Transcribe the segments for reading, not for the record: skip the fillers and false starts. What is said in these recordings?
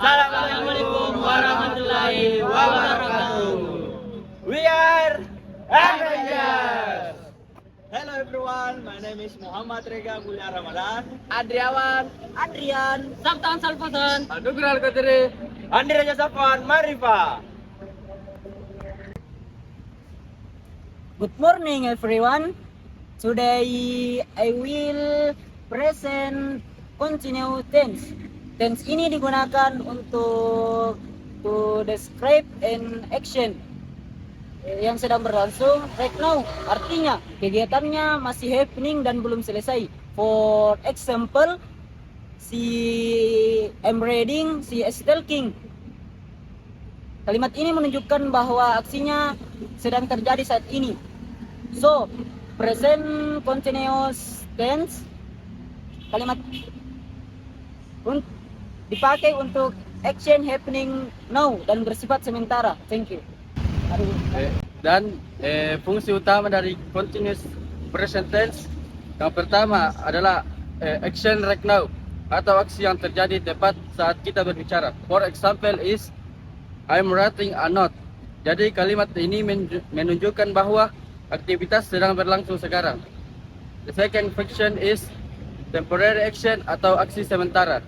Assalamualaikum warahmatullahi wabarakatuh. We are Avengers. Hello everyone, my name is Muhammad Rega Mulia Ramadan. Adrian, Sabtan Salposan, Anugrah Al-Qadri, Andi Raja Safwan, Marifa. Good morning everyone. Today I will present continuous tense. Tense ini digunakan untuk to describe an action yang sedang berlangsung right now. Artinya kegiatannya masih happening dan belum selesai. For example, si I'm reading, si is talking. Kalimat ini menunjukkan bahwa aksinya sedang terjadi saat ini. So, present continuous tense kalimat dipakai untuk action happening now dan bersifat sementara. Thank you. Fungsi utama dari continuous present tense yang pertama adalah action right now atau aksi yang terjadi tepat saat kita berbicara. For example is I'm writing a note. Jadi kalimat ini menunjukkan bahwa aktivitas sedang berlangsung sekarang. The second function is temporary action atau aksi sementara.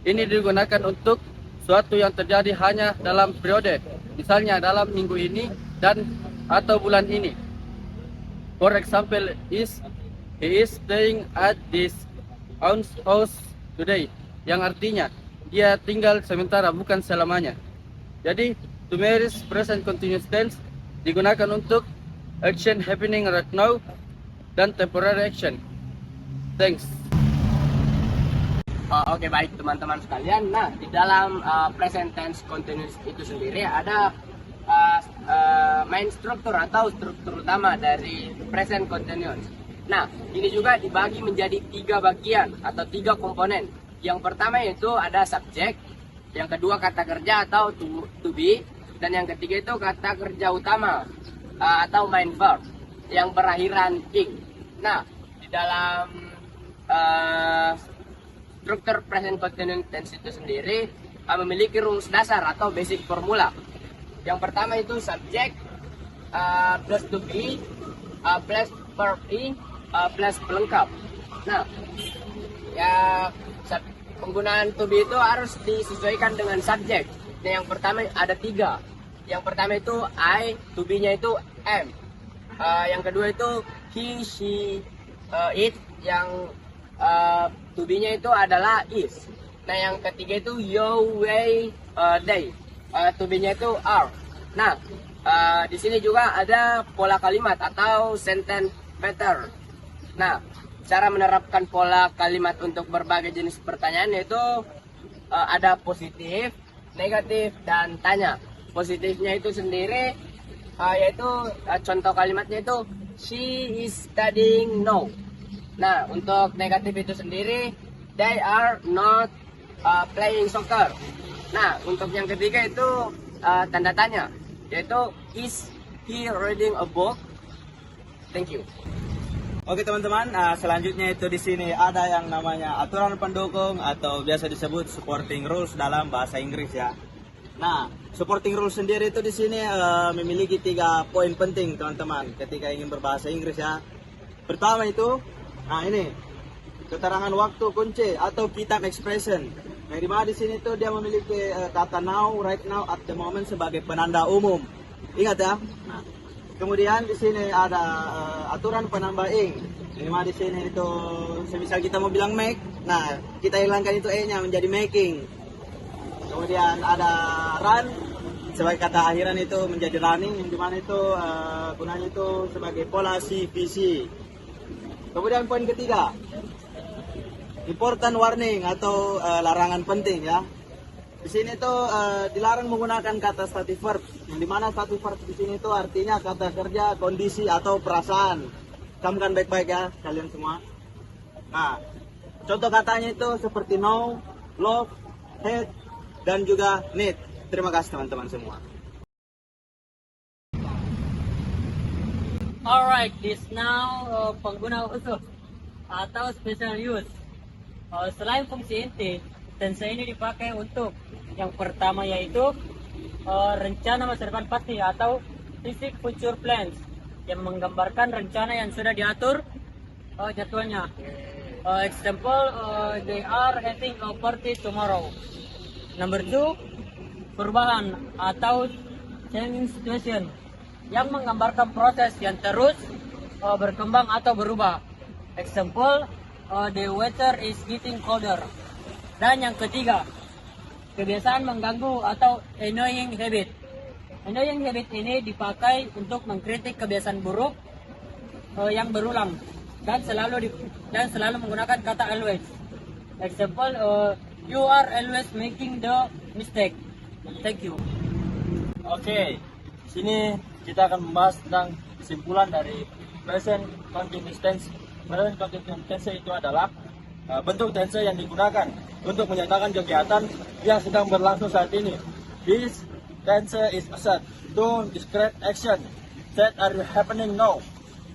Ini digunakan untuk suatu yang terjadi hanya dalam periode, misalnya dalam minggu ini dan atau bulan ini. For example is he is staying at this house today, yang artinya dia tinggal sementara bukan selamanya. Jadi to means present continuous tense digunakan untuk action happening right now dan temporary action. Thanks. Oke, baik teman-teman sekalian. Nah, di dalam present tense continuous itu sendiri ada main struktur atau struktur utama dari present continuous. Nah, ini juga dibagi menjadi 3 bagian atau 3 komponen. Yang pertama yaitu ada subjek, yang kedua kata kerja atau to be, dan yang ketiga itu kata kerja utama atau main verb yang berakhiran ing. Nah, di dalam struktur present continuous tense itu sendiri memiliki rumus dasar atau basic formula. Yang pertama itu subjek plus to be plus verb ing plus pelengkap. Nah, ya penggunaan to be itu harus disesuaikan dengan subjek. Nah, yang pertama ada 3. Yang pertama itu I, to be-nya itu am. Yang kedua itu he, she, it. Yang to be-nya itu adalah is. Nah, yang ketiga itu you, we, they. To be-nya itu are. Nah, di sini juga ada pola kalimat atau sentence pattern. Nah, cara menerapkan pola kalimat untuk berbagai jenis pertanyaan yaitu ada positif, negatif, dan tanya. Positifnya itu sendiri yaitu contoh kalimatnya itu she is studying now. Nah, untuk negatif itu sendiri they are not playing soccer. Nah, untuk yang ketiga itu tanda tanya yaitu is he reading a book. Thank you. Oke teman-teman, selanjutnya itu di sini ada yang namanya aturan pendukung atau biasa disebut supporting rules dalam bahasa Inggris ya. Nah, supporting rules sendiri itu di sini memiliki 3 poin penting teman-teman ketika ingin berbahasa Inggris ya. Pertama itu, nah ini keterangan waktu kunci atau key time expression. Yang dimana di sini tuh dia memiliki kata now, right now, at the moment sebagai penanda umum. Ingat ya. Nah, kemudian di sini ada aturan penambah ing. Di mana di sini itu semisal kita mau bilang make, nah kita hilangkan itu e-nya menjadi making. Kemudian ada run sebagai kata akhiran itu menjadi running, yang dimana itu gunanya itu sebagai pola CVC. Kemudian poin ketiga, important warning atau larangan penting ya. Di sini tuh dilarang menggunakan kata stative verb, yang dimana stative verb di sini tuh artinya kata kerja, kondisi atau perasaan. Camkan baik-baik ya kalian semua. Nah, contoh katanya itu seperti know, love, hate, dan juga need. Terima kasih teman-teman semua. Alright, this now pengguna khusus atau special use. Selain fungsi inti, tense ini dipakai untuk Yang pertama yaitu rencana masa depan pasti atau basic future plans yang menggambarkan rencana yang sudah diatur jadwalnya. Example, they are having a party tomorrow. Number 2, perubahan atau changing situation yang menggambarkan proses yang terus berkembang atau berubah. Example, the weather is getting colder. Dan yang ketiga, kebiasaan mengganggu atau annoying habit. Annoying habit ini dipakai untuk mengkritik kebiasaan buruk yang berulang dan selalu menggunakan kata always. Example, you are always making the mistake. Thank you. Oke, sini kita akan membahas tentang kesimpulan dari present continuous tense. Present continuous tense itu adalah bentuk tense yang digunakan untuk menyatakan kegiatan yang sedang berlangsung saat ini. This tense is used to describe action that are happening now,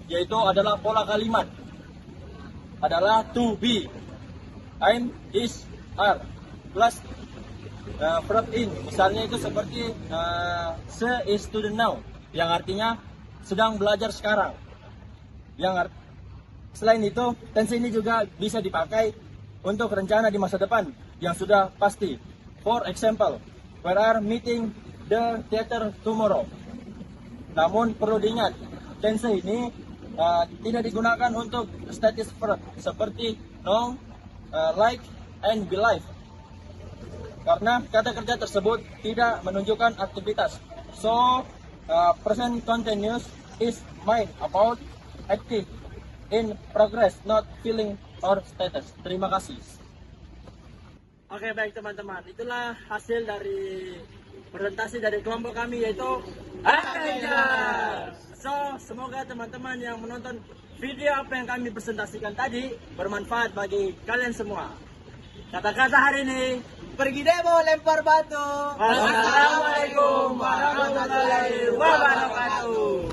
yaitu adalah pola kalimat adalah to be, I'm, is, are, plus verb in. Misalnya itu seperti se is student now, yang artinya sedang belajar sekarang. Selain itu, tense ini juga bisa dipakai untuk rencana di masa depan yang sudah pasti. For example, we are meeting the theater tomorrow. Namun perlu diingat, tense ini tidak digunakan untuk status verb seperti know, like, and believe, karena kata kerja tersebut tidak menunjukkan aktivitas. So, present continuous is mind about active, in progress, not feeling or status. Terima kasih. Oke, baik teman-teman, itulah hasil dari presentasi dari kelompok kami, yaitu Avengers. So, semoga teman-teman yang menonton video apa yang kami presentasikan tadi bermanfaat bagi kalian semua. Kata-kata hari ini, Pergi demo lempar batu. Assalamualaikum warahmatullahi wabarakatuh.